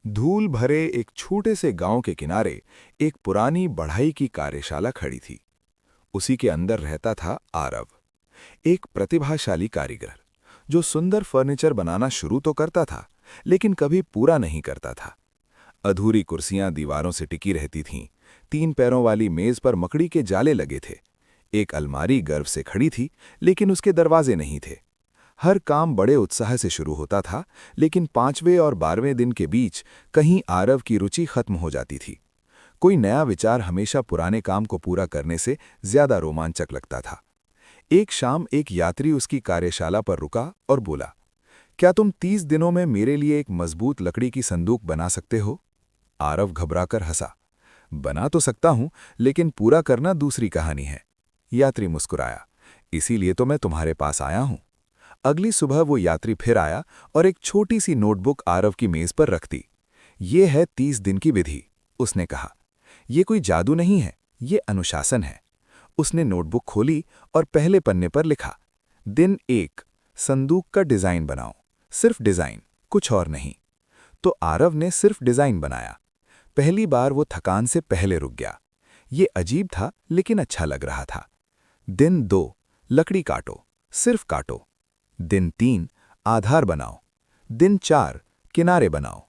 धूल भरे एक छोटे से गांव के किनारे एक पुरानी बढ़ई की कार्यशाला खड़ी थी। उसी के अंदर रहता था आरव, एक प्रतिभाशाली कारीगर जो सुंदर फर्नीचर बनाना शुरू तो करता था, लेकिन कभी पूरा नहीं करता था। अधूरी कुर्सियां दीवारों से टिकी रहती थीं, 3 पैरों वाली मेज पर मकड़ी के जाले लगे थे। एक अलमारी गर्व से खड़ी थी, लेकिन उसके दरवाजे नहीं थे। हर काम बड़े उत्साह से शुरू होता था, लेकिन 5वें और 12वें दिन के बीच कहीं आरव की रुचि खत्म हो जाती थी। कोई नया विचार हमेशा पुराने काम को पूरा करने से ज्यादा रोमांचक लगता था। एक शाम एक यात्री उसकी कार्यशाला पर रुका और बोला, क्या तुम 30 दिनों में मेरे लिए एक मजबूत लकड़ी की संदूक बना सकते हो? आरव घबराकर हंसा। बना तो सकता हूं, लेकिन पूरा करना दूसरी कहानी है। यात्री मुस्कुराया। इसीलिए तो मैं तुम्हारे पास आया हूं। अगली सुबह वो यात्री फिर आया और एक छोटी सी नोटबुक आरव की मेज पर रख दी। ये है 30 दिन की विधि, उसने कहा। ये कोई जादू नहीं है, ये अनुशासन है। उसने नोटबुक खोली और पहले पन्ने पर लिखा, दिन 1, संदूक का डिजाइन बनाओ। सिर्फ डिजाइन, कुछ और नहीं। तो आरव ने सिर्फ डिजाइन बनाया। पहली बार वो थकान से पहले रुक गया। ये अजीब था, लेकिन अच्छा लग रहा था। दिन 2, लकड़ी काटो, सिर्फ काटो। दिन 3, आधार बनाओ। दिन 4, किनारे बनाओ।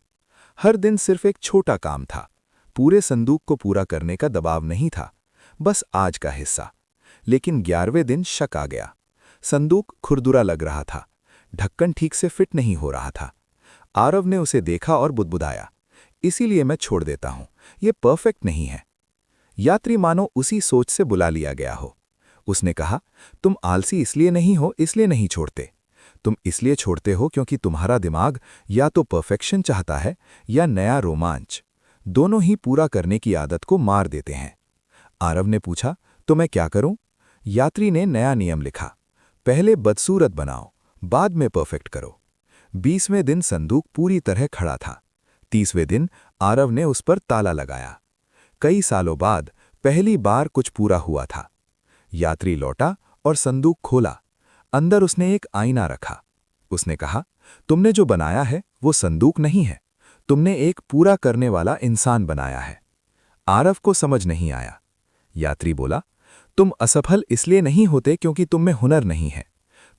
हर दिन सिर्फ एक छोटा काम था। पूरे संदूक को पूरा करने का दबाव नहीं था, बस आज का हिस्सा। लेकिन 11वें दिन शक आ गया। संदूक खुरदुरा लग रहा था, ढक्कन ठीक से फिट नहीं हो रहा था। आरव ने उसे देखा और बुदबुदाया, इसीलिए मैं छोड़ देता हूं, ये परफेक्ट नहीं है। यात्री मानो उसी सोच से बुला लिया गया हो। उसने कहा, तुम आलसी इसलिए नहीं हो, इसलिए नहीं छोड़ते। तुम इसलिए छोड़ते हो क्योंकि तुम्हारा दिमाग या तो परफेक्शन चाहता है या नया रोमांच। दोनों ही पूरा करने की आदत को मार देते हैं। आरव ने पूछा, तो मैं क्या करूं? यात्री ने नया नियम लिखा, पहले बदसूरत बनाओ, बाद में परफेक्ट करो। 20वें दिन संदूक पूरी तरह खड़ा था। 30वें दिन आरव ने उस पर ताला लगाया। कई सालों बाद पहली बार कुछ पूरा हुआ था। यात्री लौटा और संदूक खोला। अंदर उसने एक आईना रखा। उसने कहा, तुमने जो बनाया है वो संदूक नहीं है, तुमने एक पूरा करने वाला इंसान बनाया है। आरव को समझ नहीं आया। यात्री बोला, तुम असफल इसलिए नहीं होते क्योंकि तुम में हुनर नहीं है।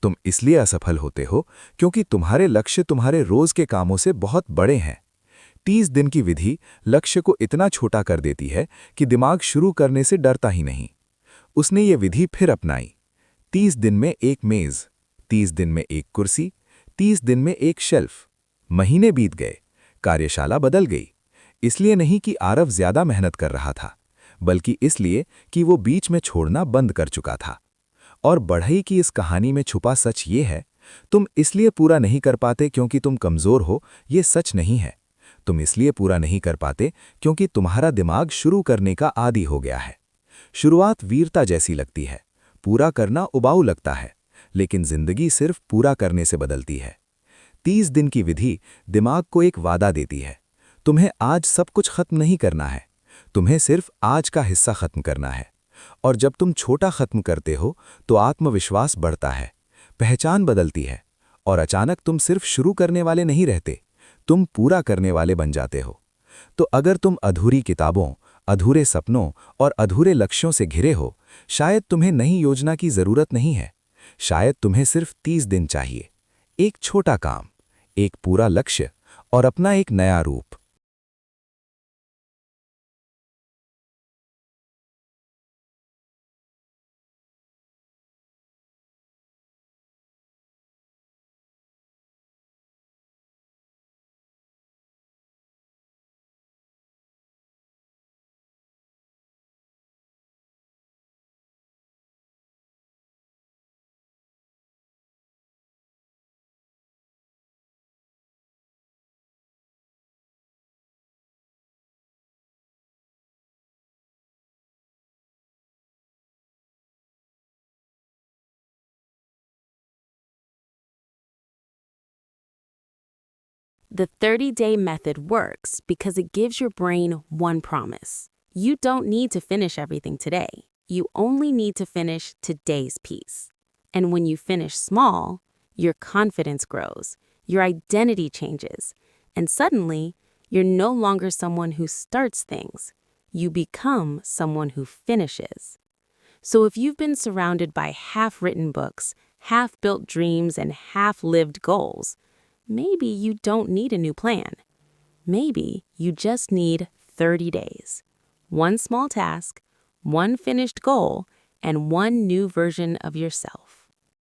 तुम इसलिए असफल होते हो क्योंकि तुम्हारे लक्ष्य तुम्हारे रोज के कामों से बहुत बड़े हैं। 30 दिन की विधि लक्ष्य को इतना छोटा कर देती है कि दिमाग शुरू करने से डरता ही नहीं। उसने ये विधि फिर अपनाई। 30 दिन में एक मेज, 30 दिन में एक कुर्सी, 30 दिन में एक शेल्फ। महीने बीत गए, कार्यशाला बदल गई। इसलिए नहीं कि आरव ज्यादा मेहनत कर रहा था, बल्कि इसलिए कि वो बीच में छोड़ना बंद कर चुका था। और बढ़ई की इस कहानी में छुपा सच ये है, तुम इसलिए पूरा नहीं कर पाते क्योंकि तुम कमजोर हो, ये सच नहीं है। तुम इसलिए पूरा नहीं कर पाते क्योंकि तुम्हारा दिमाग शुरू करने का आदी हो गया है। शुरुआत वीरता जैसी लगती है, पूरा करना उबाऊ लगता है, लेकिन जिंदगी सिर्फ पूरा करने से बदलती है। 30 दिन की विधि दिमाग को एक वादा देती है, तुम्हें आज सब कुछ खत्म नहीं करना है, तुम्हें सिर्फ आज का हिस्सा खत्म करना है। और जब तुम छोटा खत्म करते हो तो आत्मविश्वास बढ़ता है, पहचान बदलती है, और अचानक तुम सिर्फ शुरू करने वाले नहीं रहते, तुम पूरा करने वाले बन जाते हो। तो अगर तुम अधूरी किताबों, अधूरे सपनों और अधूरे लक्ष्यों से घिरे हो, शायद तुम्हें नई योजना की जरूरत नहीं है। शायद तुम्हें सिर्फ 30 दिन चाहिए, एक छोटा काम, एक पूरा लक्ष्य और अपना एक नया रूप। The 30-day method works because it gives your brain one promise. You don't need to finish everything today. You only need to finish today's piece. And when you finish small, your confidence grows, your identity changes, and suddenly You're no longer someone who starts things. You become someone who finishes. So if you've been surrounded by half-written books, half-built dreams, and half-lived goals, maybe you don't need a new plan. Maybe you just need 30 days. One small task, one finished goal, and one new version of yourself.